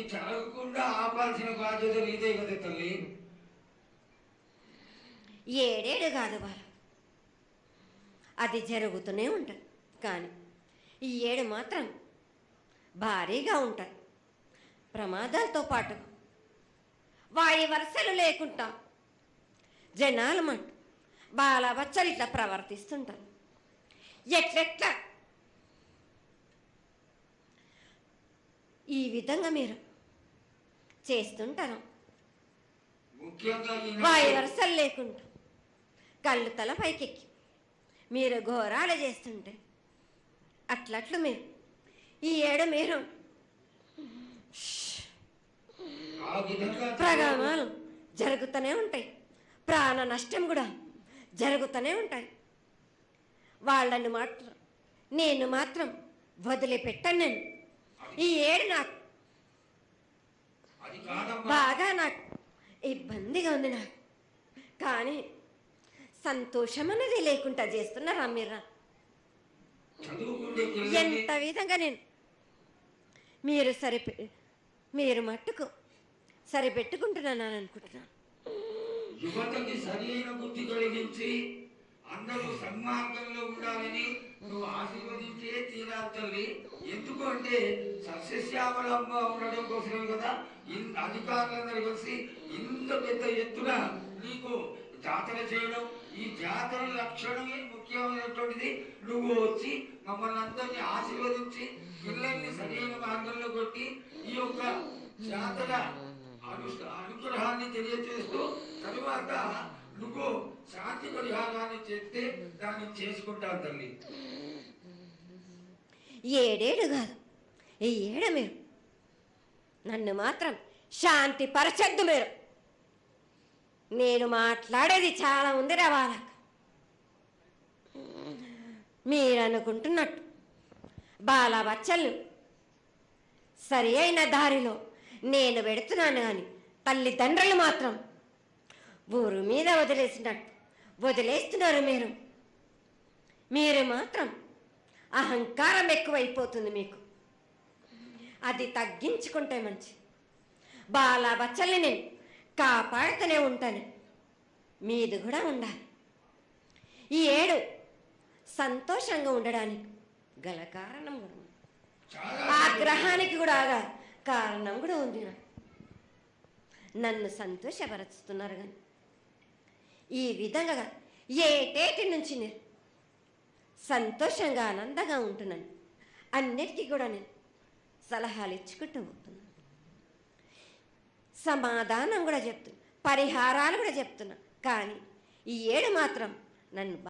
అది జరగకుండా ఆపాల్సిన బాధ్యత నీదే కదా తల్లి. ఏడేడు కాదు బాల, అది జరుగుతూనే ఉంటుంది. కానీ ఈ ఏడు మాత్రం భారీగా ఉంటాయి. ప్రమాదాలతో పాటు వాయి వరుసలు లేకుండా జనాలు మట్టు బాలబచ్చలు ఇట్లా ప్రవర్తిస్తుంటారు. ఎట్లెట్లా ఈ విధంగా మీరు చేస్తుంటారు. వాయి వరుసలు లేకుండా కళ్ళు తల పైకెక్కి మీరు ఘోరాలు చేస్తుంటే అట్లట్లు మీరు ఈ ఏడు మీరు ప్రమాదాలు జరుగుతూనే ఉంటాయి. ప్రాణ నష్టం కూడా జరుగుతూనే ఉంటాయి. వాళ్ళని మాత్రం నేను మాత్రం వదిలిపెట్టాను. నేను ఈ ఏడు నాకు బాగా నాకు ఇబ్బందిగా ఉంది. నాకు కానీ సంతోషం అనేది లేకుండా చేస్తున్నారా మీరు? ఎంత విధంగా నేను మీరు మట్టుకు సరిపెట్టుకుంటున్నాను అనుకుంటున్నాను. యువతకి సరైన బుద్ధి కలిగించి అందరూ సన్మార్గంలో ఉండాలని నువ్వు ఆశీర్వదించే తీరాలి తల్లి. ఎందుకు అంటే సస్యశ్యామలంగా ఉండడం కోసమే కదా అధికారులందరూ కలిసి ఇంత పెద్ద ఎత్తున నీకు జాతర చేయడం. ఈ జాతర లక్షణమే ముఖ్యమైనటువంటిది. నువ్వు వచ్చి మమ్మల్ని అందరినీ ఆశీర్వదించి పిల్లల్ని సరైన మార్గంలో కొట్టి ఈ యొక్క జాతర అనుగ్రహాన్ని తెలియజేస్తూ తరువాత నువ్వు శాంతి పరిహారాన్ని చేస్తే దాన్ని చేసుకుంటాను తల్లి. ఏడేడు కాదు, ఈ ఏడు మీరు నన్ను మాత్రం శాంతి పరచద్దు. నేను మాట్లాడేది చాలా ఉంది రావాలక. మీరు అనుకుంటున్నట్టు బాలబచ్చలు సరి అయిన దారిలో నేను పెడుతున్నాను, కానీ తల్లిదండ్రులు మాత్రం ఊరు మీద వదిలేస్తున్నారు. మీరు మాత్రం అహంకారం ఎక్కువైపోతుంది మీకు. అది తగ్గించుకుంటే మంచి. బాలబచ్చల్ని నేను కాపాడుతూనే ఉంటాను. మీది కూడా ఉండాలి. ఈ ఏడు సంతోషంగా ఉండడానికి గల కారణం కూడా ఉంది. ఆ గ్రహానికి కూడా కారణం కూడా ఉంది. నన్ను సంతోషపరుస్తున్నారు. కానీ ఈ విధంగా ఏటేటి నుంచి నేను సంతోషంగా ఆనందంగా ఉంటున్నాను. అన్నిటికీ కూడా నేను సలహాలు ఇచ్చుకుంటూ పోతున్నాను. సమాధానం కూడా చెప్తున్నా, పరిహారాలు కూడా చెప్తున్నా. కానీ ఈ ఏడు మాత్రం నన్ను